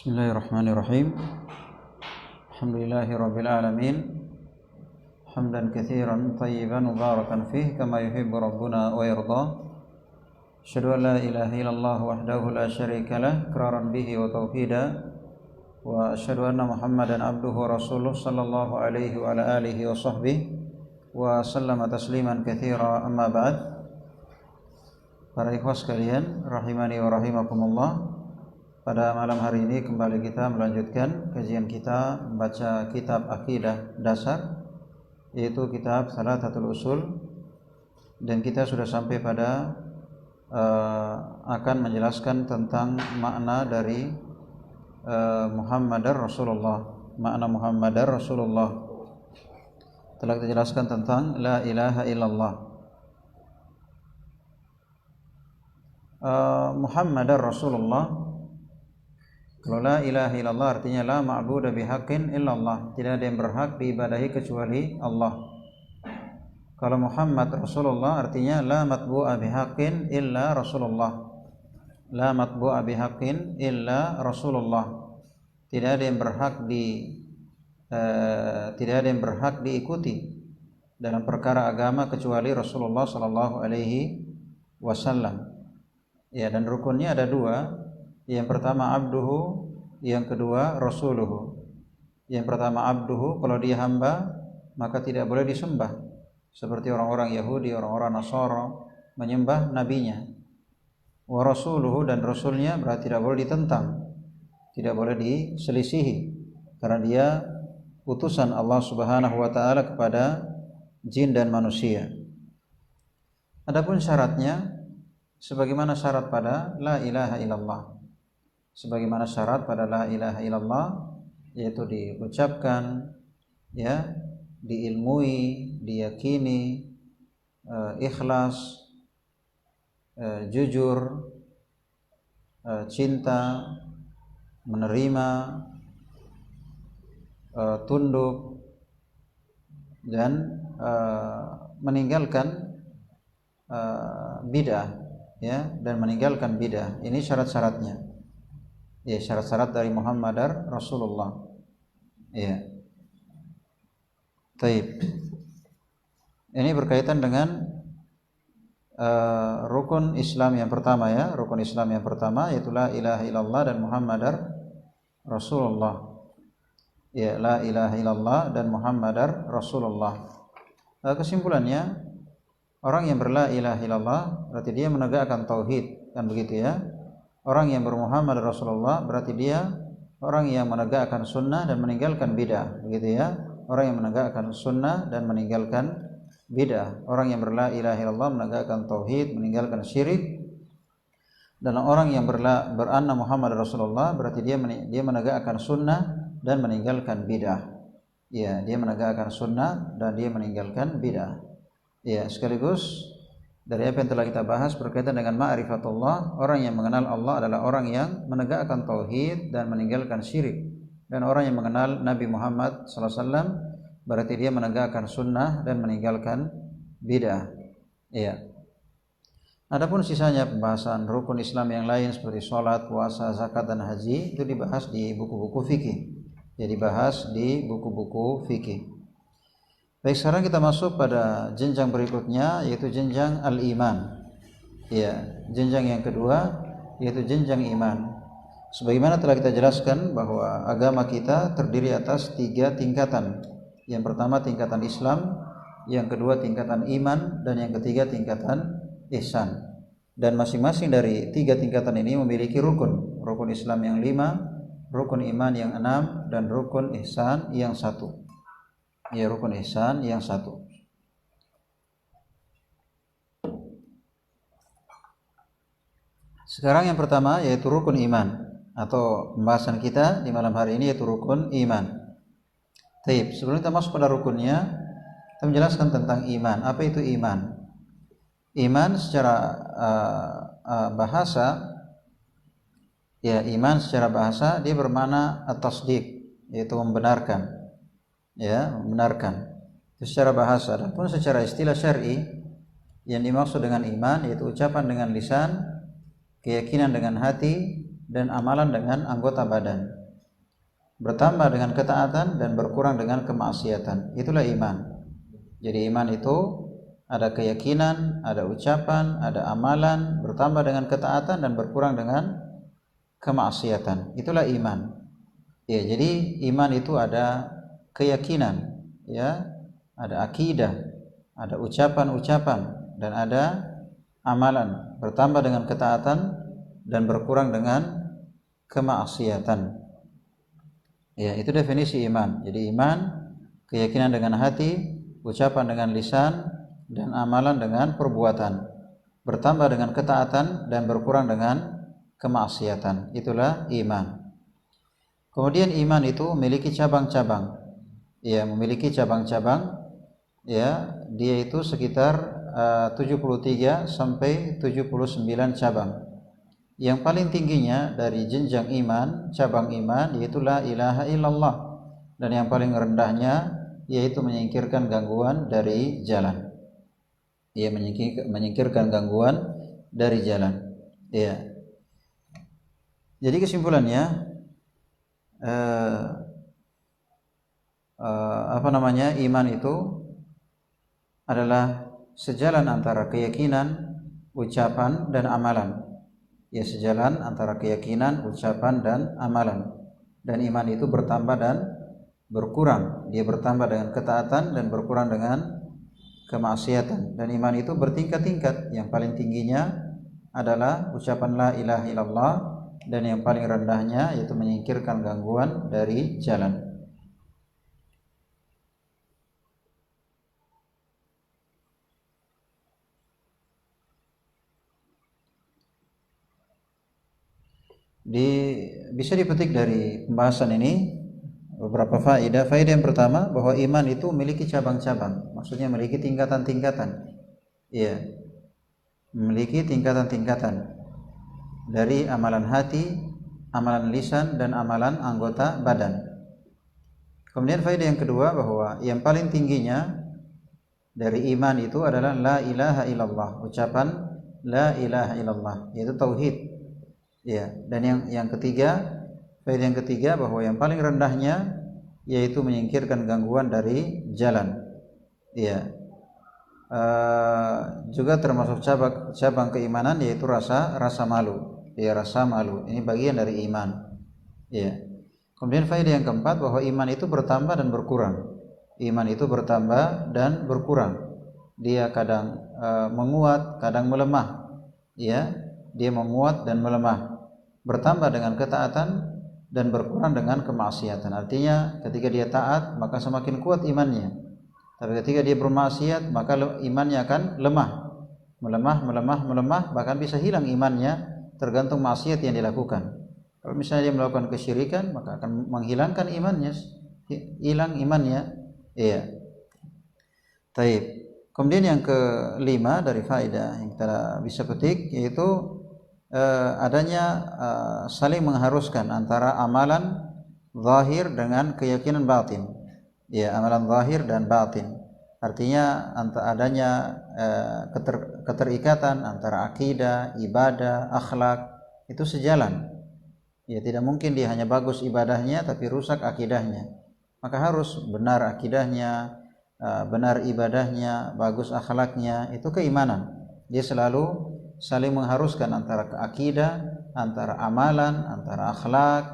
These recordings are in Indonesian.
Bismillahirrahmanirrahim. Alhamdulillahirabbil alamin. Hamdan katsiran thayyiban mubarakan fih kama yuhibbu rabbuna wa yarda. Asyhadu an la ilaha illallah wahdahu la syarika lah iqraran bihi wa tauhida. Wa asyhadu anna Muhammadan abduhu wa rasuluh sallallahu alaihi wa ala alihi wa sahbihi wa sallama tasliman katsira, amma ba'd. Para ikhwas sekalian, rahimani wa rahimakumullah. Pada malam hari ini kembali kita melanjutkan kajian kita membaca kitab akidah dasar, yaitu kitab Thalathatul Usul, dan kita sudah sampai pada akan menjelaskan tentang makna dari Muhammadar Rasulullah. Makna Muhammadar Rasulullah telah kita jelaskan tentang la ilaha illallah. Muhammadar Rasulullah, kalau la ilaha illallah artinya la ma'budu bihaqqin illallah, tidak ada yang berhak diibadahi kecuali Allah. Kalau Muhammad Rasulullah artinya la matbu'a bihaqqin illa Rasulullah. La matbu'a bihaqqin illa Rasulullah. Tidak ada yang berhak diikuti dalam perkara agama kecuali Rasulullah sallallahu alaihi wasallam. Ya, dan rukunnya ada dua. Yang pertama abduhu, yang kedua rasuluhu. Yang pertama abduhu, kalau dia hamba maka tidak boleh disembah, seperti orang-orang Yahudi, orang-orang Nasara menyembah nabinya. Wa rasuluhu, dan rasulnya berarti tidak boleh ditentang, tidak boleh diselisihi, karena dia utusan Allah Subhanahu wa taala kepada jin dan manusia. Adapun syaratnya sebagaimana syarat pada la ilaha illallah. Sebagaimana syarat pada la ilaha illallah, yaitu diucapkan, ya, diilmui, diyakini, ikhlas, jujur, cinta, menerima, tunduk, dan meninggalkan bid'ah, ya, dan meninggalkan bid'ah. Ini syarat-syaratnya. Ya, syarat-syarat dari Muhammadar Rasulullah. Ya. Taib. Ini berkaitan dengan rukun Islam yang pertama, ya. Rukun Islam yang pertama yaitu la ilaha illallah dan Muhammadar Rasulullah. Ya, la ilaha illallah dan Muhammadar Rasulullah. Kesimpulannya, orang yang berla ilaha illallah berarti dia menegakkan tauhid, kan begitu, ya. Orang yang bermuhammad Rasulullah berarti dia orang yang menegakkan sunnah dan meninggalkan bid'ah, begitu, ya. Orang yang menegakkan sunnah dan meninggalkan bid'ah. Orang yang berla ilaha illallah menegakkan tauhid, meninggalkan syirik. Dan orang yang beranna Muhammad Rasulullah berarti dia menegakkan sunnah dan meninggalkan bid'ah. Ya, dia menegakkan sunnah dan dia meninggalkan bid'ah. Ya, sekaligus dari apa yang telah kita bahas berkaitan dengan ma'rifatullah, orang yang mengenal Allah adalah orang yang menegakkan tauhid dan meninggalkan syirik. Dan orang yang mengenal Nabi Muhammad SAW berarti dia menegakkan sunnah dan meninggalkan bid'ah. Ya. Adapun sisanya pembahasan rukun Islam yang lain seperti sholat, puasa, zakat, dan haji itu dibahas di buku-buku fikih. Jadi dibahas di buku-buku fikih. Baik, sekarang kita masuk pada jenjang berikutnya, yaitu jenjang al-iman. Ya, jenjang yang kedua yaitu jenjang iman. Sebagaimana telah kita jelaskan bahwa agama kita terdiri atas 3 tingkatan. Yang pertama tingkatan Islam, yang kedua tingkatan iman, dan yang ketiga tingkatan ihsan. Dan masing-masing dari 3 tingkatan ini memiliki rukun. Rukun Islam yang 5, rukun iman yang 6, dan rukun ihsan yang 1. Ya, rukun ihsan yang 1. Sekarang yang pertama yaitu rukun iman, atau pembahasan kita di malam hari ini yaitu rukun iman. Taib. Sebelum kita masuk pada rukunnya, kita menjelaskan tentang iman. Apa itu iman? Iman secara bahasa, ya, iman secara bahasa dia bermakna at-tasdiq, yaitu membenarkan. Ya, membenarkan. Itu secara bahasa. Adapun secara istilah syar'i, yang dimaksud dengan iman yaitu ucapan dengan lisan, keyakinan dengan hati, dan amalan dengan anggota badan. Bertambah dengan ketaatan dan berkurang dengan kemaksiatan. Itulah iman. Jadi iman itu ada keyakinan, ada ucapan, ada amalan, bertambah dengan ketaatan dan berkurang dengan kemaksiatan. Itulah iman. Ya, jadi iman itu ada keyakinan, ya, ada akidah, ada ucapan-ucapan dan ada amalan, bertambah dengan ketaatan dan berkurang dengan kemaksiatan. Ya, itu definisi iman. Jadi iman keyakinan dengan hati, ucapan dengan lisan, dan amalan dengan perbuatan. Bertambah dengan ketaatan dan berkurang dengan kemaksiatan. Itulah iman. Kemudian iman itu memiliki cabang-cabang. Ya, memiliki cabang-cabang. Ya, dia itu sekitar 73 sampai 79 cabang. Yang paling tingginya dari jenjang iman, cabang iman, yaitu la ilaha illallah. Dan yang paling rendahnya yaitu menyingkirkan gangguan dari jalan. Ya, menyingkirkan gangguan dari jalan. Ya. Jadi kesimpulannya iman itu adalah sejalan antara keyakinan, ucapan dan amalan. Ya, sejalan antara keyakinan, ucapan dan amalan. Dan iman itu bertambah dan berkurang. Dia bertambah dengan ketaatan dan berkurang dengan kemaksiatan. Dan iman itu bertingkat-tingkat. Yang paling tingginya adalah ucapan la ilaha illallah, dan yang paling rendahnya yaitu menyingkirkan gangguan dari jalan. Bisa dipetik dari pembahasan ini beberapa faedah. Faedah yang pertama, bahwa iman itu memiliki cabang-cabang, maksudnya memiliki tingkatan-tingkatan. Iya, memiliki tingkatan-tingkatan dari amalan hati, amalan lisan, dan amalan anggota badan. Kemudian faedah yang kedua, bahwa yang paling tingginya dari iman itu adalah la ilaha illallah, ucapan la ilaha illallah, yaitu tauhid. Ya, dan yang ketiga, faedah yang ketiga, bahwa yang paling rendahnya yaitu menyingkirkan gangguan dari jalan. Ya, juga termasuk cabang keimanan yaitu rasa malu. Ya, rasa malu ini bagian dari iman. Ya. Kemudian faedah yang keempat, bahwa iman itu bertambah dan berkurang. Iman itu bertambah dan berkurang. Dia kadang menguat, kadang melemah. Ya, dia menguat dan melemah. Bertambah dengan ketaatan dan berkurang dengan kemaksiatan. Artinya ketika dia taat maka semakin kuat imannya. Tapi ketika dia bermaksiat maka imannya akan melemah, bahkan bisa hilang imannya, tergantung maksiat yang dilakukan. Kalau misalnya dia melakukan kesyirikan maka akan menghilangkan imannya, hilang imannya. Iya. Taib. Kemudian yang kelima dari faedah yang kita bisa petik yaitu adanya saling mengharuskan antara amalan zahir dengan keyakinan batin. Ya, amalan zahir dan batin. Artinya adanya keterikatan antara akidah, ibadah, akhlak, itu sejalan. Ya, tidak mungkin dia hanya bagus ibadahnya tapi rusak akidahnya. Maka harus benar akidahnya, benar ibadahnya, bagus akhlaknya, itu keimanan. Dia selalu saling mengharuskan antara akidah, antara amalan, antara akhlak,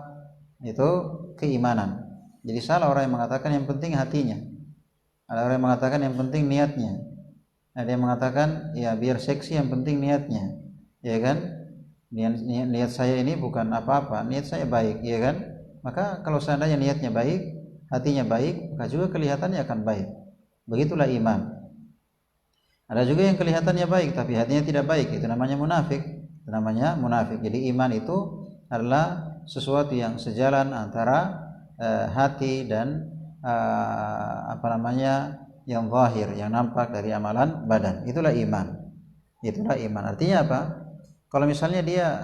itu keimanan. Jadi salah orang yang mengatakan yang penting hatinya. Ada orang yang mengatakan yang penting niatnya. Ada yang mengatakan ya biar seksi yang penting niatnya. Ya kan? Niat saya ini bukan apa-apa, niat saya baik, ya kan? Maka kalau seandainya niatnya baik, hatinya baik, maka juga kelihatannya akan baik. Begitulah iman. Ada juga yang kelihatannya baik tapi hatinya tidak baik, itu namanya munafik. Itu namanya munafik. Jadi iman itu adalah sesuatu yang sejalan antara hati dan yang zahir, yang nampak dari amalan badan. Itulah iman. Itulah iman. Artinya apa? Kalau misalnya dia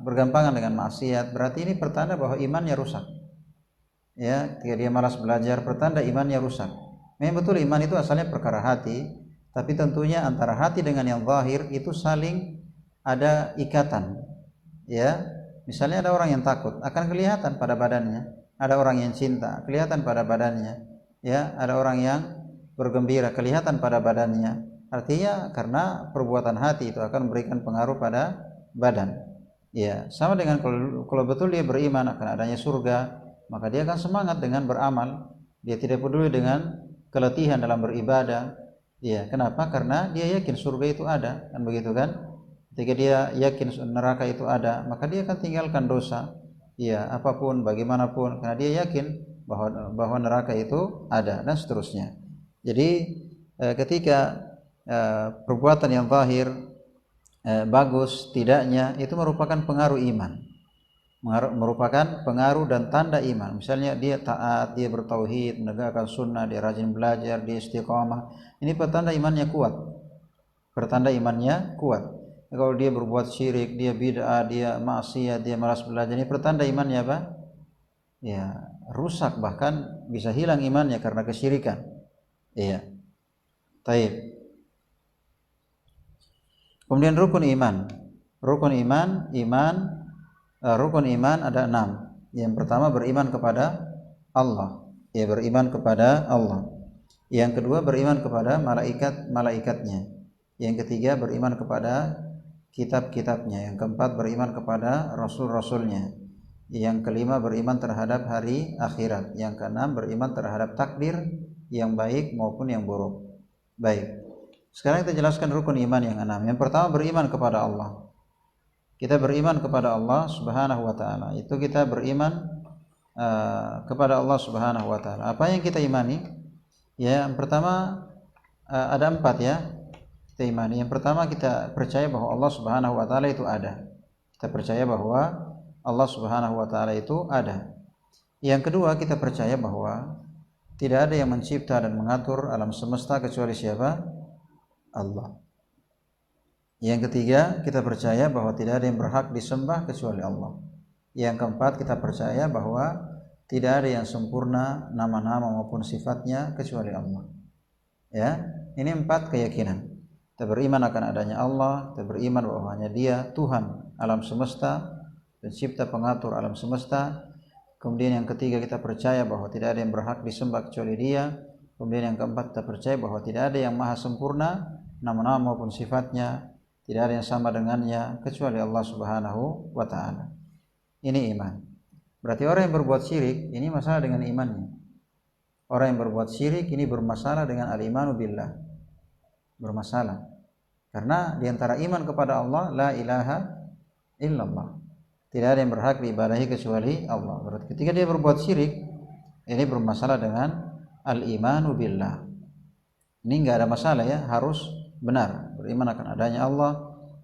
bergampangan dengan maksiat, berarti ini pertanda bahwa imannya rusak. Ya, ketika dia malas belajar, pertanda imannya rusak. Memang betul iman itu asalnya perkara hati. Tapi tentunya antara hati dengan yang zahir itu saling ada ikatan, ya, Misalnya ada orang yang takut, akan kelihatan pada badannya. Ada orang yang cinta, kelihatan pada badannya. Ya, ada orang yang bergembira, kelihatan pada badannya. Artinya karena perbuatan hati itu akan memberikan pengaruh pada badan. Ya, sama dengan kalau betul dia beriman akan adanya surga, maka dia akan semangat dengan beramal. Dia tidak peduli dengan keletihan dalam beribadah. Ya, kenapa? Karena dia yakin surga itu ada, kan begitu kan? Ketika dia yakin neraka itu ada, maka dia akan tinggalkan dosa. Ya, apapun, bagaimanapun, karena dia yakin bahwa neraka itu ada dan seterusnya. Jadi ketika perbuatan yang zahir bagus tidaknya itu merupakan pengaruh iman, merupakan pengaruh dan tanda iman. Misalnya dia taat, dia bertauhid, menegakkan sunnah, dia rajin belajar, dia istiqamah. Ini pertanda imannya kuat. Pertanda imannya kuat. Kalau dia berbuat syirik, dia bid'ah, dia maksiat, dia malas belajar, ini pertanda imannya apa? Ya, rusak, bahkan bisa hilang imannya karena kesyirikan. Iya. Taib. Kemudian rukun iman. Rukun iman ada 6. Yang pertama beriman kepada Allah. Ya, beriman kepada Allah. Yang kedua beriman kepada malaikat-malaikatnya. Yang ketiga beriman kepada kitab-kitabnya. Yang keempat beriman kepada rasul-rasulnya. Yang kelima beriman terhadap hari akhirat. Yang keenam beriman terhadap takdir yang baik maupun yang buruk. Baik. Sekarang kita jelaskan rukun iman yang 6. Yang pertama beriman kepada Allah. Kita beriman kepada Allah Subhanahu wa taala. Itu kita beriman kepada Allah Subhanahu wa taala. Apa yang kita imani? Ya, yang pertama ada 4 ya. Kita imani. Yang pertama kita percaya bahwa Allah Subhanahu wa taala itu ada. Kita percaya bahwa Allah Subhanahu wa taala itu ada. Yang kedua kita percaya bahwa tidak ada yang mencipta dan mengatur alam semesta kecuali siapa? Allah. Yang ketiga kita percaya bahwa tidak ada yang berhak disembah kecuali Allah. Yang keempat kita percaya bahwa tidak ada yang sempurna nama-nama maupun sifatnya kecuali Allah. Ya, ini 4 keyakinan. Kita beriman akan adanya Allah, kita beriman bahwa hanya Dia Tuhan alam semesta, pencipta pengatur alam semesta. Kemudian yang ketiga kita percaya bahwa tidak ada yang berhak disembah kecuali Dia. Kemudian yang keempat kita percaya bahwa tidak ada yang maha sempurna nama-nama maupun sifatnya, tidak ada yang sama dengannya kecuali Allah Subhanahu wa taala. Ini iman. Berarti orang yang berbuat syirik ini masalah dengan imannya. Orang yang berbuat syirik ini bermasalah dengan al-imanu billah. Bermasalah karena diantara iman kepada Allah la ilaha illallah, tidak ada yang berhak diibadahi kecuali Allah. Berarti ketika dia berbuat syirik ini bermasalah dengan al-imanu billah. Ini enggak ada masalah ya, harus benar beriman akan adanya Allah,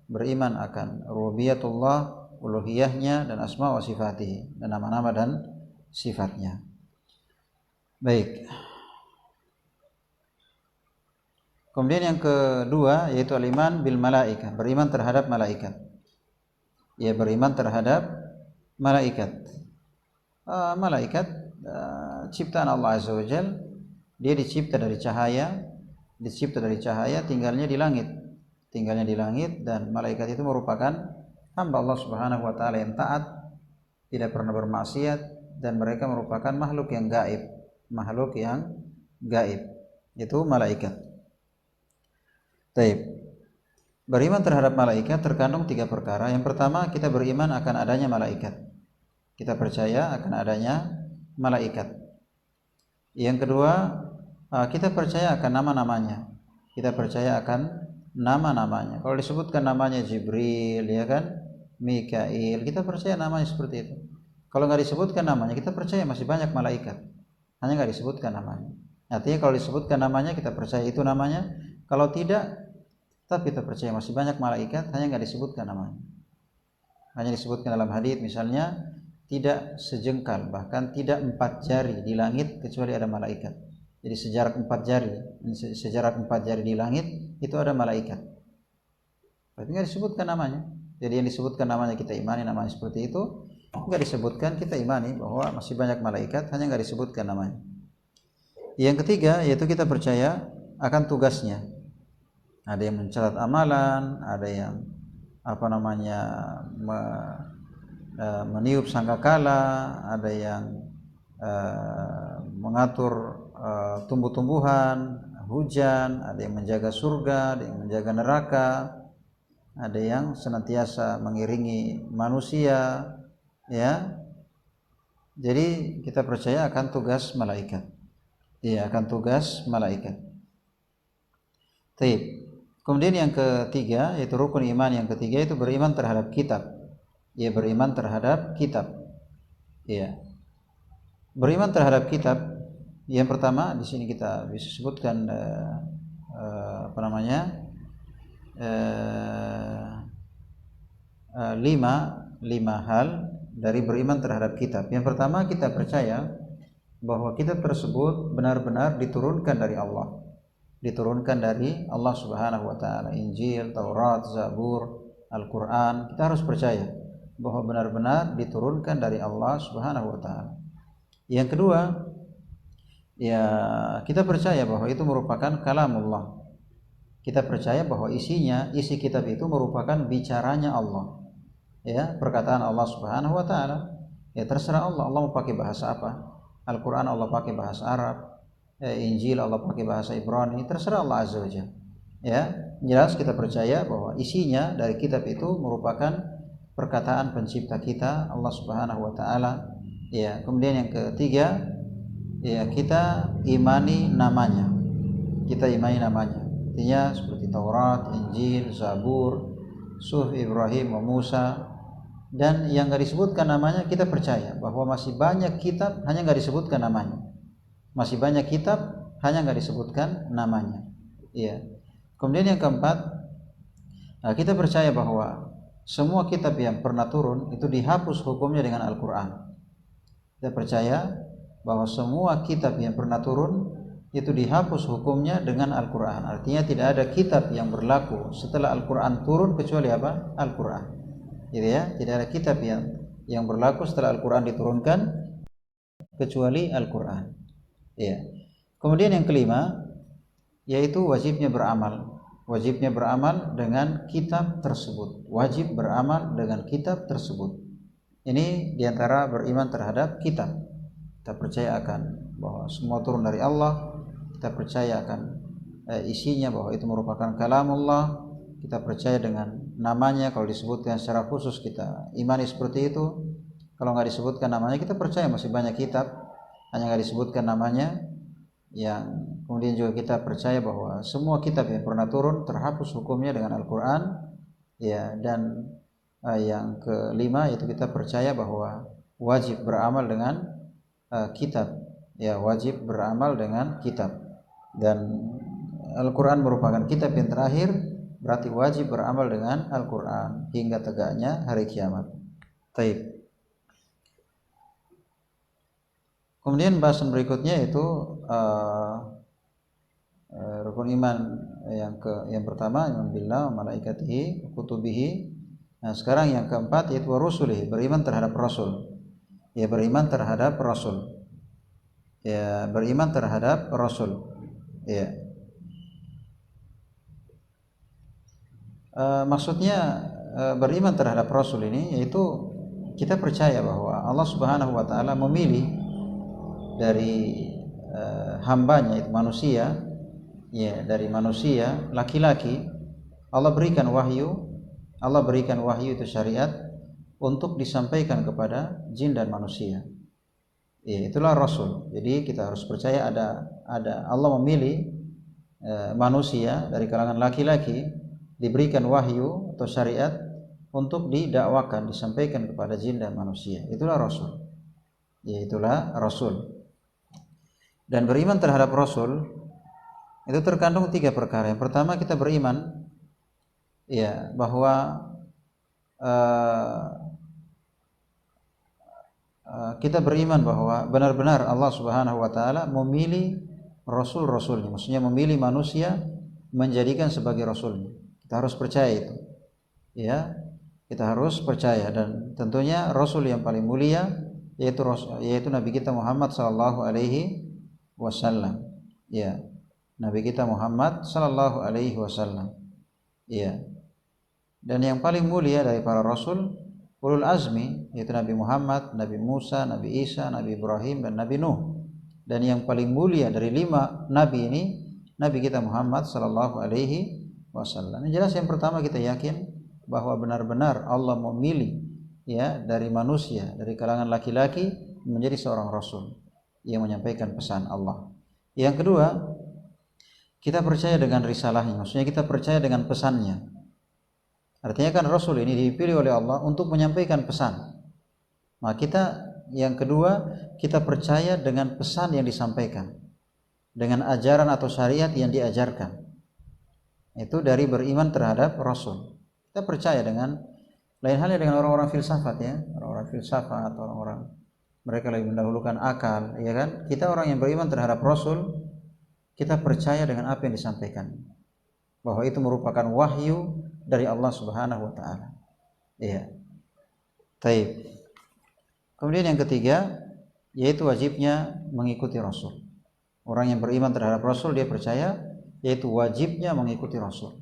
beriman akan rububiyatullah, uluhiyahnya dan asma wa sifatihi, dan nama-nama dan sifatnya. Baik. Kemudian yang kedua yaitu al-iman bil malaikah, beriman terhadap malaikat. Ya, beriman terhadap malaikat. Malaikat ciptaan Allah Azza wa Jalla, dia dicipta dari cahaya, tinggalnya di langit. Dan malaikat itu merupakan hamba Allah Subhanahu wa taala yang taat, tidak pernah bermaksiat, dan mereka merupakan makhluk yang gaib. Itu malaikat. Taib. Beriman terhadap malaikat terkandung 3 perkara. Yang pertama kita beriman akan adanya malaikat. Kita percaya akan adanya malaikat. Yang kedua kita percaya akan nama-namanya. Kita percaya akan nama-namanya. Kalau disebutkan namanya Jibril, ya kan, Mikail, kita percaya namanya seperti itu. Kalau nggak disebutkan namanya, kita percaya masih banyak malaikat, hanya nggak disebutkan namanya. Artinya kalau disebutkan namanya kita percaya itu namanya. Kalau tidak, tapi kita percaya masih banyak malaikat, hanya nggak disebutkan namanya. Hanya disebutkan dalam hadits misalnya tidak sejengkal, bahkan tidak 4 jari di langit kecuali ada malaikat. Jadi sejarak 4 jari di langit itu ada malaikat. Berarti nggak disebutkan namanya. Jadi yang disebutkan namanya kita imani namanya seperti itu. Nggak disebutkan kita imani bahwa masih banyak malaikat, hanya nggak disebutkan namanya. Yang ketiga yaitu kita percaya akan tugasnya. Ada yang mencatat amalan, ada yang meniup sangkakala, ada yang mengatur tumbuh-tumbuhan, hujan, ada yang menjaga surga, ada yang menjaga neraka, ada yang senantiasa mengiringi manusia, ya. Jadi kita percaya akan tugas malaikat. Iya, akan tugas malaikat. Baik. Kemudian yang ketiga, yaitu rukun iman yang ketiga, itu beriman terhadap kitab. Ya, beriman terhadap kitab. Iya. Beriman terhadap kitab, yang pertama di sini kita bisa sebutkan lima hal dari beriman terhadap kitab. Yang pertama, kita percaya bahwa kitab tersebut benar-benar diturunkan dari Allah. Diturunkan dari Allah Subhanahu wa taala. Injil, Taurat, Zabur, Al-Qur'an, kita harus percaya bahwa benar-benar diturunkan dari Allah Subhanahu wa taala. Yang kedua, ya kita percaya bahwa itu merupakan kalamullah. Kita percaya bahwa isi kitab itu merupakan bicaranya Allah. Ya, perkataan Allah Subhanahu wa taala. Ya, terserah Allah mau pakai bahasa apa. Al-Qur'an Allah pakai bahasa Arab, Injil Allah pakai bahasa Ibrani, terserah Allah azza wajalla. Ya, jelas kita percaya bahwa isinya dari kitab itu merupakan perkataan pencipta kita, Allah Subhanahu wa taala. Ya, kemudian yang ketiga, ya kita imani namanya. Kita imani namanya. Artinya seperti Taurat, Injil, Zabur, Suhuf Ibrahim wa Musa, dan yang enggak disebutkan namanya kita percaya bahwa masih banyak kitab hanya enggak disebutkan namanya. Masih banyak kitab hanya enggak disebutkan namanya. Iya. Kemudian yang keempat, kita percaya bahwa semua kitab yang pernah turun itu dihapus hukumnya dengan Al-Qur'an. Kita percaya bahwa semua kitab yang pernah turun itu dihapus hukumnya dengan Al-Qur'an. Artinya tidak ada kitab yang berlaku setelah Al-Qur'an turun kecuali apa? Al-Qur'an. Gitu ya, tidak ada kitab yang berlaku setelah Al-Qur'an diturunkan kecuali Al-Qur'an. Ya. Kemudian yang kelima, yaitu wajibnya beramal. Wajibnya beramal dengan kitab tersebut. Wajib beramal dengan kitab tersebut. Ini diantara beriman terhadap kitab. Kita percaya akan bahwa semua turun dari Allah. Kita percaya akan isinya bahwa itu merupakan kalamullah. Kita percaya dengan namanya. Kalau disebutkan secara khusus kita imani seperti itu. Kalau nggak disebutkan namanya kita percaya masih banyak kitab hanya nggak disebutkan namanya. Yang kemudian juga kita percaya bahwa semua kitab yang pernah turun terhapus hukumnya dengan Al-Qur'an. Ya, dan yang kelima yaitu kita percaya bahwa wajib beramal dengan kitab. Ya, wajib beramal dengan kitab. Dan Al-Qur'an merupakan kitab yang terakhir, berarti wajib beramal dengan Al-Qur'an hingga tegaknya hari kiamat. Baik. Kemudian bahasan berikutnya itu rukun iman yang pertama, iman billah wa malaikatihi wa kutubihi. Nah, sekarang yang keempat yaitu rusulihi, beriman terhadap rasul. Ya, beriman terhadap rasul. Ya, beriman terhadap rasul. Ya. Maksudnya beriman terhadap rasul ini yaitu kita percaya bahwa Allah Subhanahu wa taala memilih dari hambanya itu manusia, ya, dari manusia laki-laki Allah berikan wahyu itu syariat untuk disampaikan kepada jin dan manusia. Ya, itulah rasul. Jadi kita harus percaya ada Allah memilih manusia dari kalangan laki-laki, diberikan wahyu atau syariat untuk didakwakan, disampaikan kepada jin dan manusia. Itulah rasul. Ya, itulah rasul. Dan beriman terhadap rasul itu terkandung 3 perkara. Yang pertama, kita beriman ya bahwa kita beriman bahwa benar-benar Allah Subhanahu wa taala memilih rasul-rasulnya, maksudnya memilih manusia menjadikan sebagai rasulnya. Kita harus percaya itu. Ya, kita harus percaya, dan tentunya rasul yang paling mulia yaitu Nabi kita Muhammad sallallahu alaihi wasallam. Ya, Nabi kita Muhammad sallallahu alaihi wasallam. Ya. Dan yang paling mulia dari para rasul ulul azmi, yaitu Nabi Muhammad, Nabi Musa, Nabi Isa, Nabi Ibrahim, dan Nabi Nuh. Dan yang paling mulia dari 5 nabi ini, Nabi kita Muhammad sallallahu alaihi wasallam. Yang jelas yang pertama kita yakin bahwa benar-benar Allah memilih ya dari manusia, dari kalangan laki-laki menjadi seorang rasul yang menyampaikan pesan Allah. Yang kedua, kita percaya dengan risalahnya, maksudnya kita percaya dengan pesannya. Artinya kan Rasul ini dipilih oleh Allah untuk menyampaikan pesan. Maka kita yang kedua, kita percaya dengan pesan yang disampaikan, dengan ajaran atau syariat yang diajarkan. Itu dari beriman terhadap Rasul. Kita percaya dengan lain halnya dengan orang-orang filsafat ya, orang-orang filsafat, orang-orang mereka lebih mendahulukan akal, ya kan? Kita orang yang beriman terhadap Rasul, kita percaya dengan apa yang disampaikan, bahwa itu merupakan wahyu dari Allah Subhanahu wa taala. Iya. Taib. Kemudian yang ketiga, yaitu wajibnya mengikuti Rasul. Orang yang beriman terhadap Rasul dia percaya yaitu wajibnya mengikuti Rasul.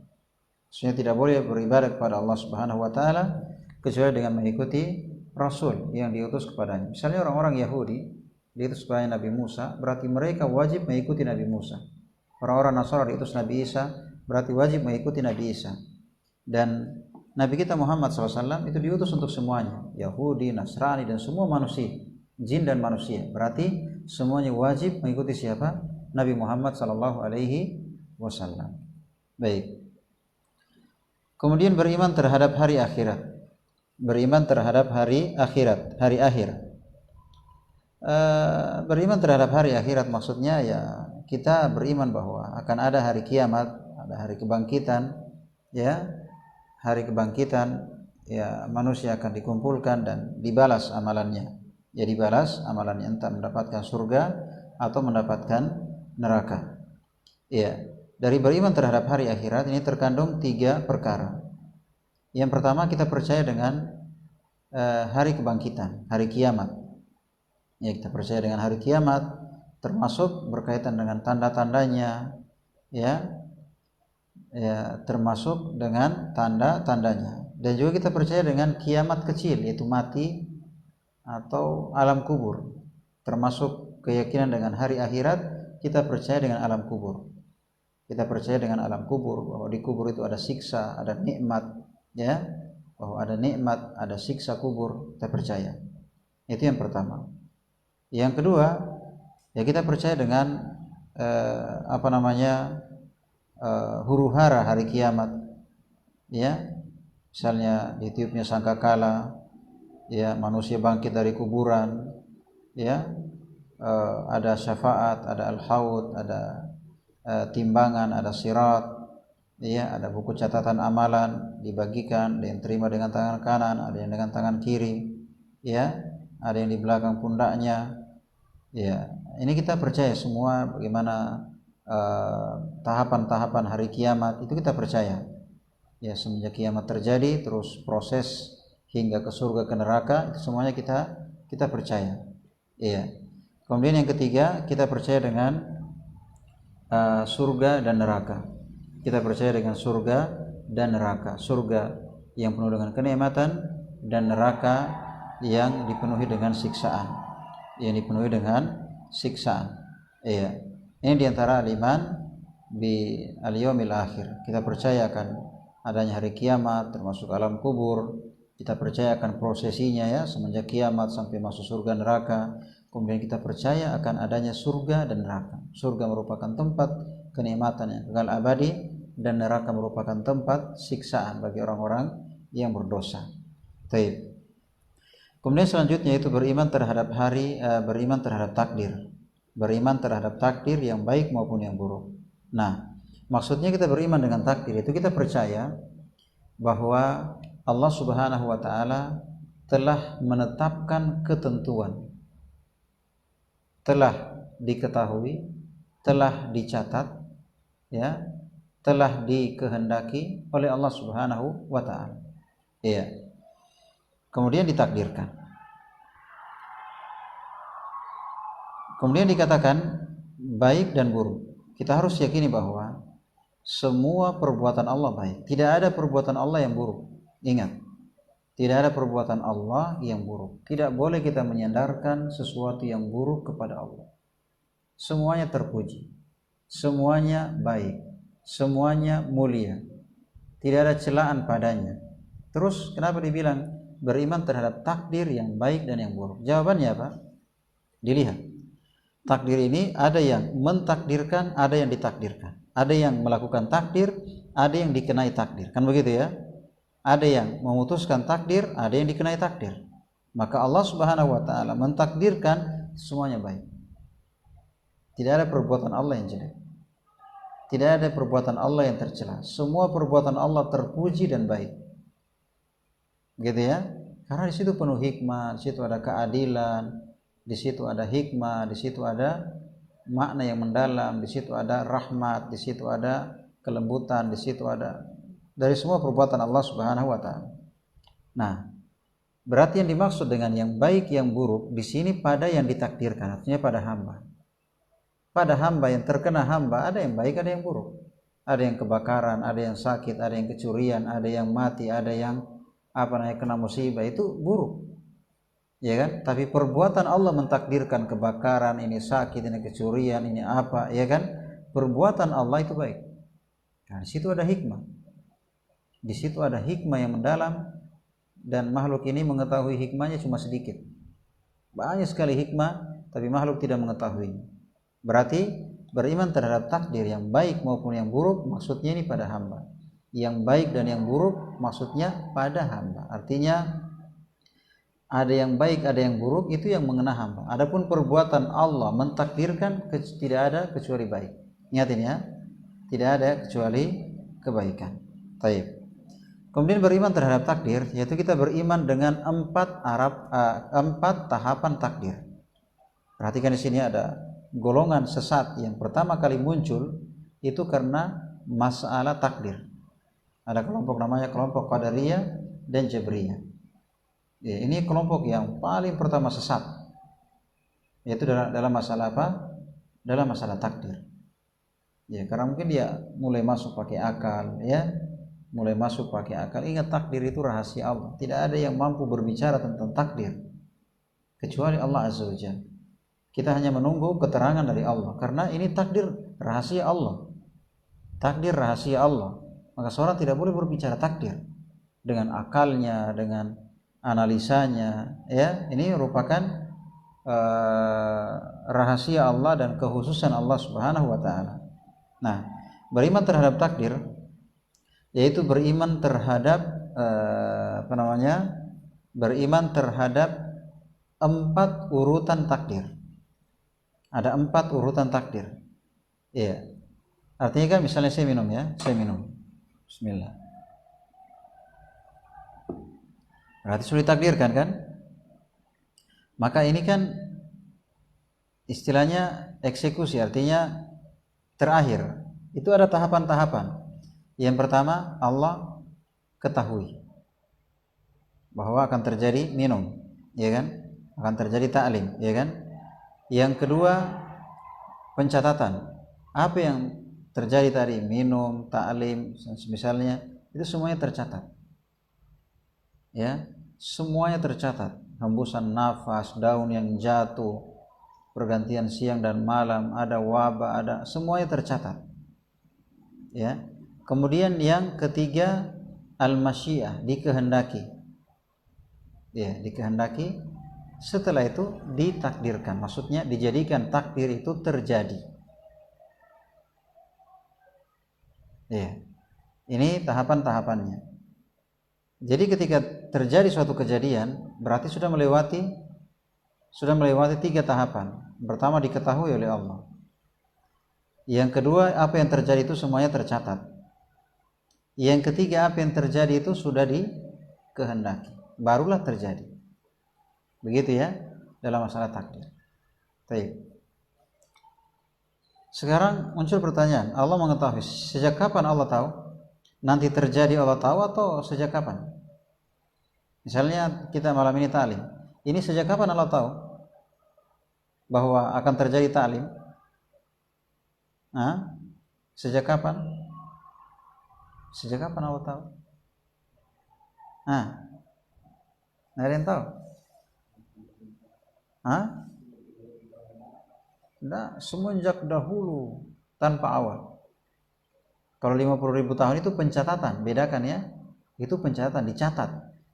Maksudnya tidak boleh beribadah kepada Allah Subhanahu wa taala kecuali dengan mengikuti Rasul yang diutus kepadanya. Misalnya orang-orang Yahudi diutus kepada Nabi Musa, berarti mereka wajib mengikuti Nabi Musa. Orang-orang Nasrani diutus Nabi Isa, berarti wajib mengikuti Nabi Isa. Dan Nabi kita Muhammad SAW itu diutus untuk semuanya, Yahudi, Nasrani, dan semua manusia, jin dan manusia. Berarti semuanya wajib mengikuti siapa? Nabi Muhammad SAW. Baik. Kemudian beriman terhadap hari akhirat. Beriman terhadap hari akhirat, hari akhir. Beriman terhadap hari akhirat maksudnya ya kita beriman bahwa akan ada hari kiamat, ada hari kebangkitan, ya. Hari kebangkitan ya manusia akan dikumpulkan dan dibalas amalannya. Ya dibalas amalannya, entah mendapatkan surga atau mendapatkan neraka. Ya, dari beriman terhadap hari akhirat ini terkandung 3 perkara. Yang pertama kita percaya dengan hari kebangkitan, hari kiamat. Ya, kita percaya dengan hari kiamat, termasuk berkaitan dengan tanda-tandanya, ya termasuk dengan tanda-tandanya. Dan juga kita percaya dengan kiamat kecil, yaitu mati atau alam kubur. Termasuk keyakinan dengan hari akhirat, kita percaya dengan alam kubur. Kita percaya dengan alam kubur, bahwa di kubur itu ada siksa, ada nikmat, ya, bahwa ada nikmat, ada siksa kubur, kita percaya. Itu yang pertama. Yang kedua, ya kita percaya dengan huru-hara hari kiamat, ya, misalnya ditiupnya sangkakala, ya, manusia bangkit dari kuburan, ya, ada syafaat, ada al-haud, ada timbangan, ada sirat, ya, ada buku catatan amalan dibagikan, ada yang terima dengan tangan kanan, ada yang dengan tangan kiri, ya, ada yang di belakang pundaknya, ya. Ini kita percaya semua bagaimana tahapan-tahapan hari kiamat itu kita percaya. Ya, semenjak kiamat terjadi terus proses hingga ke surga ke neraka itu semuanya kita percaya. Iya. Kemudian yang ketiga kita percaya dengan surga dan neraka. Kita percaya dengan surga dan neraka. Surga yang penuh dengan kenikmatan dan neraka yang dipenuhi dengan siksaan. Yang dipenuhi dengan siksaan. Iya. Ini diantara al-iman bi al-yaumil akhir. Kita percaya akan adanya hari kiamat, termasuk alam kubur. Kita percaya akan prosesinya ya, semenjak kiamat sampai masuk surga neraka. Kemudian kita percaya akan adanya surga dan neraka. Surga merupakan tempat kenikmatan yang kekal abadi dan neraka merupakan tempat siksaan bagi orang-orang yang berdosa. Baik. Kemudian selanjutnya itu beriman terhadap beriman terhadap takdir. Beriman terhadap takdir yang baik maupun yang buruk. Nah, maksudnya kita beriman dengan takdir itu kita percaya bahwa Allah Subhanahu wa taala telah menetapkan ketentuan, telah diketahui, telah dicatat, ya, telah dikehendaki oleh Allah Subhanahu wa taala. Iya. Kemudian ditakdirkan. Kemudian dikatakan baik dan buruk. Kita harus yakini bahwa semua perbuatan Allah baik. Tidak ada perbuatan Allah yang buruk. Ingat, Tidak ada perbuatan Allah yang buruk. Tidak boleh kita menyandarkan sesuatu yang buruk kepada Allah. Semuanya terpuji, semuanya baik, semuanya mulia. Tidak ada celaan padanya. Terus kenapa dibilang beriman terhadap takdir yang baik dan yang buruk? Jawabannya apa? Dilihat. Takdir ini ada yang mentakdirkan, ada yang ditakdirkan. Ada yang melakukan takdir, ada yang dikenai takdir. Kan begitu ya? Ada yang memutuskan takdir, ada yang dikenai takdir. Maka Allah Subhanahu wa taala mentakdirkan semuanya baik. Tidak ada perbuatan Allah yang jelek. Tidak ada perbuatan Allah yang tercela. Semua perbuatan Allah terpuji dan baik. Gitu ya? Karena di situ penuh hikmah, di situ ada keadilan, di situ ada hikmah, di situ ada makna yang mendalam, di situ ada rahmat, di situ ada kelembutan, di situ ada dari semua perbuatan Allah Subhanahu wa taala. Nah, berarti yang dimaksud dengan yang baik yang buruk di sini pada yang ditakdirkan, artinya pada hamba. Pada hamba yang terkena hamba ada yang baik, ada yang buruk. Ada yang kebakaran, ada yang sakit, ada yang kecurian, ada yang mati, ada yang kena musibah, itu buruk. Ya kan? Tapi perbuatan Allah mentakdirkan kebakaran, ini sakit, ini kecurian, ini apa, ya kan? Perbuatan Allah itu baik. Nah, di situ ada hikmah. Di situ ada hikmah yang mendalam dan makhluk ini mengetahui hikmahnya cuma sedikit. Banyak sekali hikmah, tapi makhluk tidak mengetahuinya. Berarti beriman terhadap takdir yang baik maupun yang buruk maksudnya ini pada hamba. Yang baik dan yang buruk maksudnya pada hamba. Artinya ada yang baik, ada yang buruk, itu yang mengena hamba. Adapun perbuatan Allah mentakdirkan tidak ada kecuali baik. Ingatin ya, tidak ada kecuali kebaikan. Taib. Kemudian beriman terhadap takdir, yaitu kita beriman dengan empat tahapan takdir. Perhatikan di sini ada golongan sesat yang pertama kali muncul itu karena masalah takdir. Ada kelompok namanya kelompok Qadariyah dan Jabriyah. Ya, ini kelompok yang paling pertama sesat, yaitu dalam masalah apa? Dalam masalah takdir. Ya, karena mungkin dia mulai masuk pakai akal, ya, mulai masuk pakai akal. Ingat, takdir itu rahasia Allah. Tidak ada yang mampu berbicara tentang takdir kecuali Allah Azza wa Jalla. Kita hanya menunggu keterangan dari Allah, karena ini takdir rahasia Allah. Takdir rahasia Allah. Maka seorang tidak boleh berbicara takdir dengan akalnya, dengan analisanya, ya. Ini merupakan rahasia Allah dan kekhususan Allah Subhanahu wa taala. Nah, beriman terhadap takdir yaitu beriman terhadap beriman terhadap 4 urutan takdir. Ada 4 urutan takdir. Iya. Artinya kan misalnya saya minum ya, saya minum. Bismillah. Berarti sudah ditakdirkan kan? Maka ini kan istilahnya eksekusi, artinya terakhir. Itu ada tahapan-tahapan. Yang pertama, Allah ketahui bahwa akan terjadi minum, ya kan? Akan terjadi ta'lim, ya kan? Yang kedua, pencatatan. Apa yang terjadi tadi, minum, ta'lim, misalnya, itu semuanya tercatat. Ya, semuanya tercatat. Hembusan nafas, daun yang jatuh, pergantian siang dan malam, ada wabah, ada, semuanya tercatat. Ya. Kemudian yang ketiga, al-masyiah, dikehendaki. Ya, dikehendaki. Setelah itu ditakdirkan, maksudnya dijadikan takdir itu terjadi. Ya, ini tahapan-tahapannya. Jadi ketika terjadi suatu kejadian, berarti sudah melewati 3 tahapan. Pertama, diketahui oleh Allah. Yang kedua, apa yang terjadi itu semuanya tercatat. Yang ketiga, apa yang terjadi itu sudah dikehendaki, barulah terjadi. Begitu ya dalam masalah takdir. Baik. Sekarang muncul pertanyaan, Allah mengetahui, sejak kapan Allah tahu? Nanti terjadi Allah tahu atau sejak kapan? Misalnya kita malam ini ta'lim, ini sejak kapan Allah tahu bahwa akan terjadi ta'lim? Sejak kapan? Sejak kapan Allah tahu? Nggak ada yang tahu. Hah? Nah, semenjak dahulu tanpa awal. Kalau 50.000 tahun itu pencatatan, bedakan ya. Itu pencatatan, dicatat.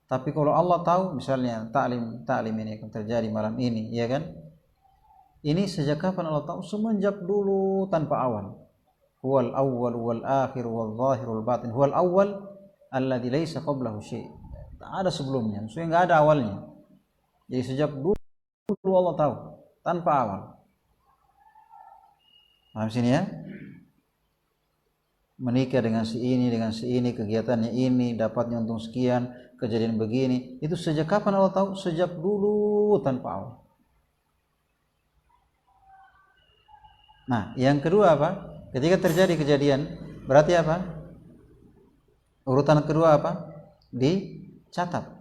Tapi kalau Allah tahu, misalnya taklim ini akan terjadi malam ini, ya kan? Ini sejak kapan Allah tahu? Semenjak dulu tanpa awal. Huwal awwal wal akhir wal zahir wal batin. Huwal awwal alladzi laisa qablahu syai'. Tak ada sebelumnya, maksudnya enggak ada awalnya. Jadi sejak dulu Allah tahu, tanpa awal. Paham sini ya? Menikah dengan si ini, kegiatannya ini, dapatnya untung sekian, kejadian begini. Itu sejak kapan Allah tahu? Sejak dulu tanpa awal. Nah, yang kedua apa? Ketika terjadi kejadian, berarti apa? Urutan kedua apa? Dicatat.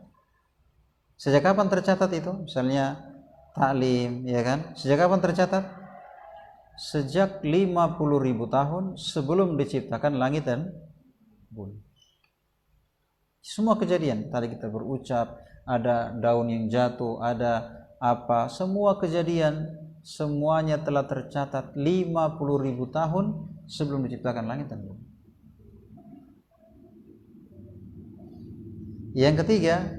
Sejak kapan tercatat itu? Misalnya taklim, ya kan? Sejak kapan tercatat? Sejak 50.000 tahun sebelum diciptakan langit dan bumi. Semua kejadian, tadi kita berucap, ada daun yang jatuh, ada apa, semua kejadian, semuanya telah tercatat 50.000 tahun sebelum diciptakan langit dan bumi. Yang ketiga,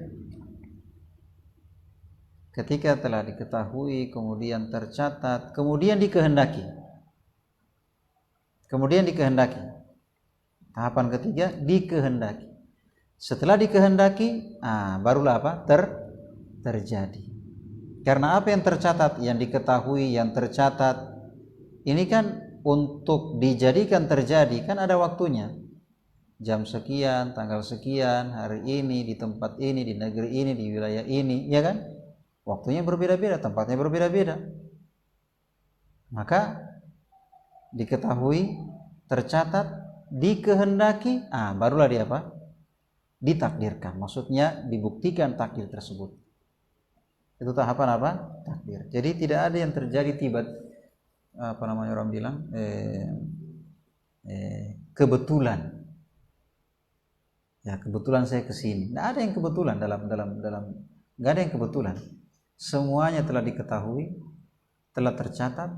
ketika telah diketahui, kemudian tercatat, kemudian dikehendaki. Tahapan ketiga, dikehendaki. Setelah dikehendaki, barulah apa? Terjadi. Karena apa yang tercatat, yang diketahui, yang tercatat, ini kan untuk dijadikan terjadi, kan ada waktunya. Jam sekian, tanggal sekian, hari ini, di tempat ini, di negeri ini, di wilayah ini, ya kan? Waktunya berbeda-beda, tempatnya berbeda-beda. Maka diketahui, tercatat, dikehendaki, barulah dia apa? Ditakdirkan. Maksudnya dibuktikan takdir tersebut. Itu tahapan apa? Takdir. Jadi tidak ada yang terjadi orang bilang kebetulan. Ya, kebetulan saya kesini. Tidak ada yang kebetulan dalam nggak ada yang kebetulan. Semuanya telah diketahui, telah tercatat,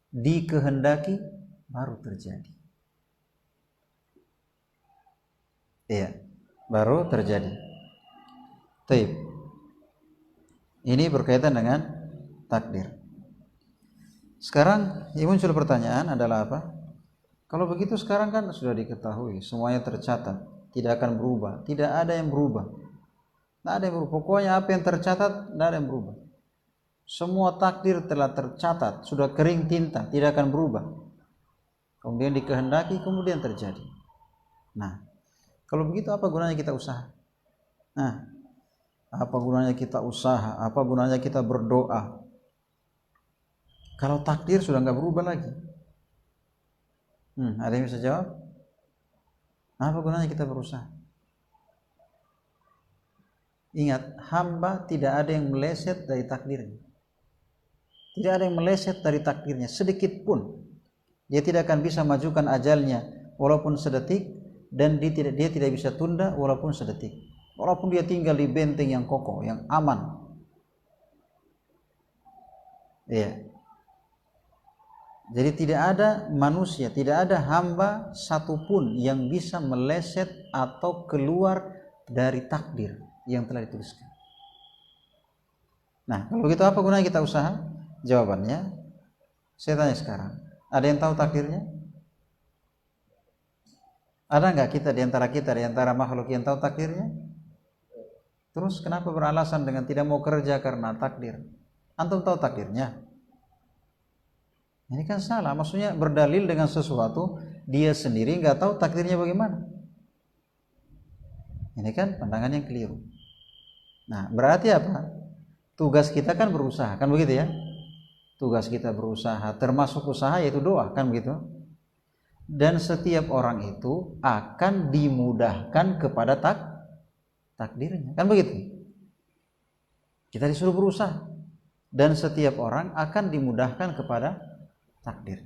dikehendaki, baru terjadi. Iya, baru terjadi. Taib. Ini berkaitan dengan takdir. Sekarang yang muncul pertanyaan adalah apa? Kalau begitu sekarang kan sudah diketahui, semuanya tercatat, tidak akan berubah, tidak ada yang berubah. Tidak ada yang berubah. Pokoknya apa yang tercatat, tidak ada yang berubah. Semua takdir telah tercatat, sudah kering tinta, tidak akan berubah. Kemudian dikehendaki, kemudian terjadi. Nah, kalau begitu apa gunanya kita usaha? Apa gunanya kita usaha? Apa gunanya kita berdoa? Kalau takdir sudah nggak berubah lagi. Ada yang bisa jawab? Apa gunanya kita berusaha? Ingat, hamba tidak ada yang meleset dari takdirnya. Tidak ada yang meleset dari takdirnya sedikit pun. Dia tidak akan bisa majukan ajalnya walaupun sedetik, dan dia tidak bisa tunda walaupun sedetik. Walaupun dia tinggal di benteng yang kokoh, yang aman. Iya. Jadi tidak ada manusia, tidak ada hamba satupun yang bisa meleset atau keluar dari takdir yang telah dituliskan. Nah, kalau gitu apa gunanya kita usaha? Jawabannya, saya tanya sekarang, ada yang tahu takdirnya? Ada nggak kita di antara makhluk yang tahu takdirnya? Terus kenapa beralasan dengan tidak mau kerja karena takdir? Antum tahu takdirnya? Ini kan salah, maksudnya berdalil dengan sesuatu dia sendiri nggak tahu takdirnya bagaimana. Ini kan pandangan yang keliru. Nah, berarti apa? Tugas kita kan berusaha, kan begitu ya? Tugas kita berusaha, termasuk usaha yaitu doa, kan begitu? Dan setiap orang itu akan dimudahkan kepada takdirnya, kan begitu? Kita disuruh berusaha, dan setiap orang akan dimudahkan kepada takdir.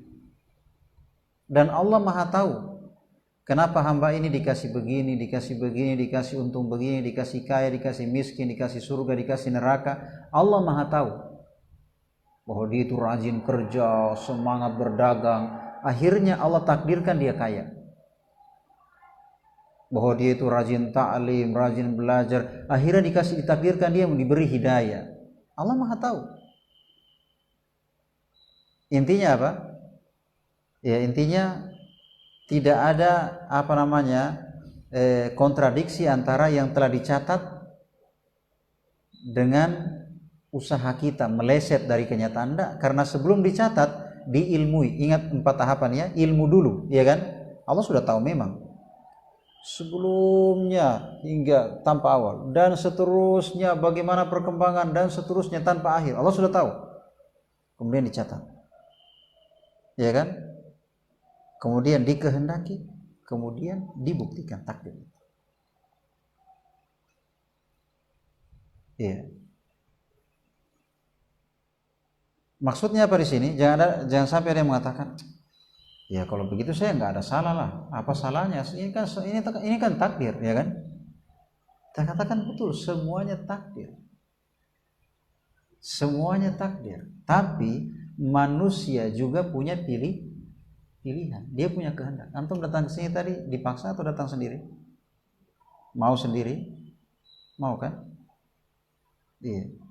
Dan Allah Maha tahu Kenapa hamba ini dikasih begini, dikasih untung begini, dikasih kaya, dikasih miskin, dikasih surga, dikasih neraka. Allah Maha tahu bahwa dia itu rajin kerja, semangat berdagang. Akhirnya Allah takdirkan dia kaya. Bahwa dia itu rajin ta'lim, rajin belajar. Akhirnya ditakdirkan dia diberi hidayah. Allah Maha tahu. Intinya apa? Ya, intinya tidak ada kontradiksi antara yang telah dicatat dengan usaha kita meleset dari kenyataan. Enggak, karena sebelum dicatat diilmui. Ingat 4 tahapan ya, ilmu dulu, ya kan? Allah sudah tahu memang sebelumnya hingga tanpa awal, dan seterusnya bagaimana perkembangan, dan seterusnya tanpa akhir. Allah sudah tahu. Kemudian dicatat, ya kan? Kemudian dikehendaki, kemudian dibuktikan takdir. Iya. Maksudnya apa di sini? Jangan sampai ada yang mengatakan, ya kalau begitu saya nggak ada salah lah. Apa salahnya? Ini kan takdir, ya kan? Kita katakan betul, semuanya takdir. Semuanya takdir. Tapi manusia juga punya pilihan. Dia punya kehendak. Antum datang ke sini tadi dipaksa atau datang sendiri? Mau sendiri? Mau kan? Iya.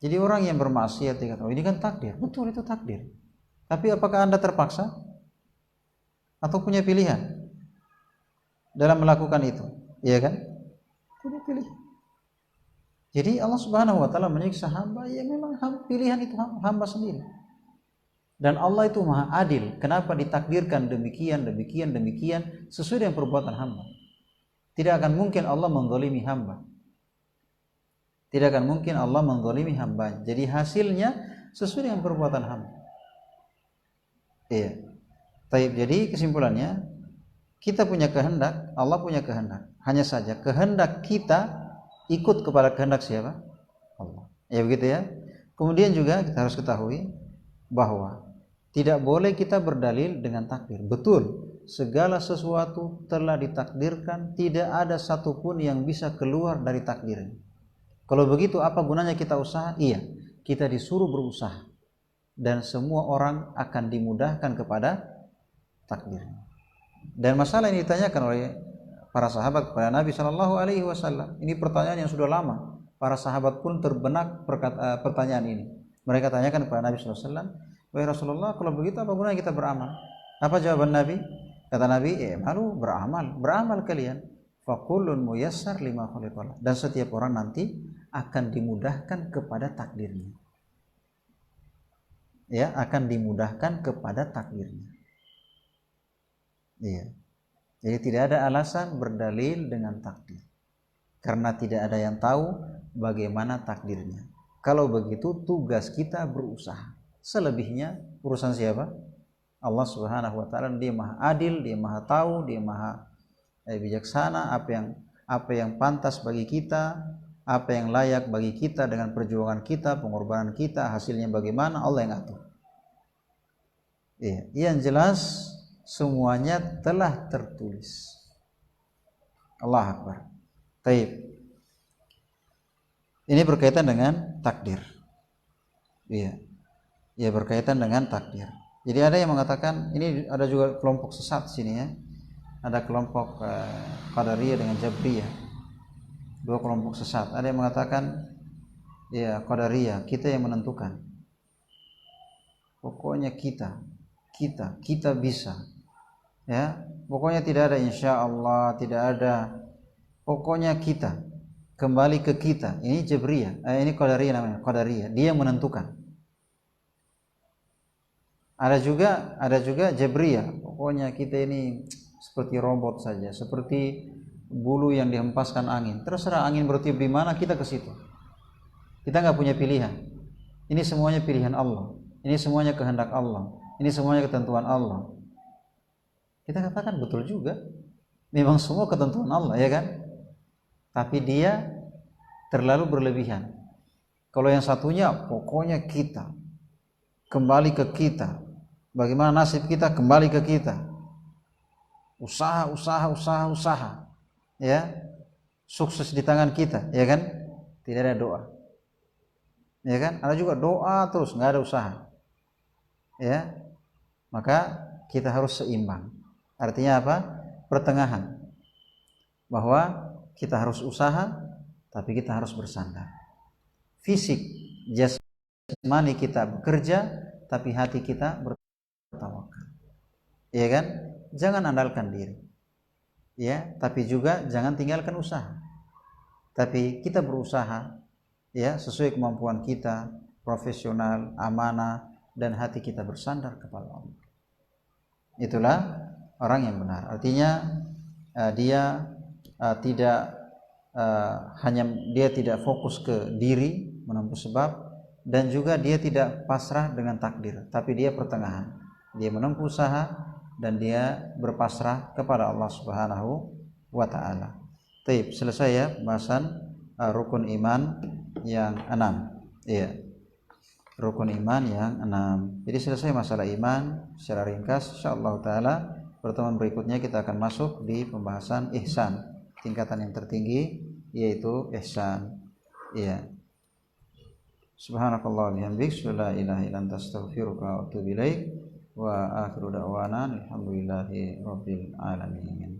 Jadi orang yang bermaksiat dikatakan, oh ini kan takdir. Betul, itu takdir. Tapi apakah Anda terpaksa? Atau punya pilihan dalam melakukan itu? Iya kan? Punya pilihan. Jadi Allah Subhanahu wa taala menyiksa hamba, ya memang pilihan itu hamba sendiri. Dan Allah itu Maha Adil. Kenapa ditakdirkan demikian sesuai dengan perbuatan hamba. Tidak akan mungkin Allah menzalimi hamba. Tidak akan mungkin Allah menzalimi hamba. Jadi hasilnya sesuai dengan perbuatan hamba. Iya. Jadi kesimpulannya, kita punya kehendak, Allah punya kehendak. Hanya saja kehendak kita ikut kepada kehendak siapa? Allah. Ya begitu ya. Kemudian juga kita harus ketahui bahwa tidak boleh kita berdalil dengan takdir. Betul, segala sesuatu telah ditakdirkan, tidak ada satupun yang bisa keluar dari takdirnya. Kalau begitu apa gunanya kita usaha? Iya, kita disuruh berusaha. Dan semua orang akan dimudahkan kepada takdirnya. Dan masalah ini ditanyakan oleh para sahabat kepada Nabi SAW. Ini pertanyaan yang sudah lama. Para sahabat pun terbenak pertanyaan ini. Mereka tanyakan kepada Nabi SAW, wahai Rasulullah, kalau begitu apa gunanya kita beramal? Apa jawaban Nabi? Kata Nabi, malu beramal kalian. Fakullun muyassar lima khuliqalah. Dan setiap orang nanti akan dimudahkan kepada takdirnya. Ya, akan dimudahkan kepada takdirnya. Iya. Jadi tidak ada alasan berdalil dengan takdir. Karena tidak ada yang tahu bagaimana takdirnya. Kalau begitu tugas kita berusaha. Selebihnya urusan siapa? Allah Subhanahu wa taala. Dia Maha Adil, dia Maha tahu, dia Maha bijaksana. Apa yang pantas bagi kita, apa yang layak bagi kita dengan perjuangan kita, pengorbanan kita, hasilnya bagaimana, Allah yang atur. Iya, yang jelas semuanya telah tertulis. Allah Akbar. Taib. Ini berkaitan dengan takdir. Iya. Ya, berkaitan dengan takdir. Jadi ada yang mengatakan, ini ada juga kelompok sesat sini ya. Ada kelompok Qadariyah dengan Jabriyah. Dua kelompok sesat. Ada yang mengatakan, ya Qadariyah, kita yang menentukan. Pokoknya kita bisa. Ya, pokoknya tidak ada insya Allah, tidak ada. Pokoknya kita, kembali ke kita. Ini Jabriyah. Ini Qadariyah namanya, Qadariyah. Dia yang menentukan. Ada juga Jabriyah. Pokoknya kita ini seperti robot saja, seperti bulu yang dihempaskan angin. Terserah angin bertiup di mana, kita ke situ. Kita nggak punya pilihan. Ini semuanya pilihan Allah. Ini semuanya kehendak Allah. Ini semuanya ketentuan Allah. Kita katakan betul juga. Memang semua ketentuan Allah, ya kan? Tapi dia terlalu berlebihan. Kalau yang satunya, pokoknya kita, kembali ke kita. Bagaimana nasib kita, kembali ke kita. usaha, ya, sukses di tangan kita, ya kan? Tidak ada doa, ya kan? Ada juga doa terus nggak ada usaha, ya. Maka kita harus seimbang. Artinya apa? Pertengahan, bahwa kita harus usaha tapi kita harus bersandar. Fisik jasmani kita bekerja tapi hati kita bertawakal, ya kan? Jangan andalkan diri, ya, tapi juga jangan tinggalkan usaha. Tapi kita berusaha, ya, sesuai kemampuan kita, profesional, amanah, dan hati kita bersandar kepada Allah. Itulah orang yang benar. Artinya dia tidak fokus ke diri menempuh sebab, dan juga dia tidak pasrah dengan takdir, tapi dia pertengahan. Dia menempuh usaha dan dia berpasrah kepada Allah Subhanahu wa taala. Baik, selesai ya pembahasan rukun iman yang 6. Iya. Rukun iman yang 6. Jadi selesai masalah iman secara ringkas. Insyaallah taala pertemuan berikutnya kita akan masuk di pembahasan ihsan, tingkatan yang tertinggi yaitu ihsan. Iya. Subhanakallah bihamdik, la ilaha illa anta astaghfiruka wa atubu ilaik. Wa akhiru da'wana alhamdulillahi rabbil alamin.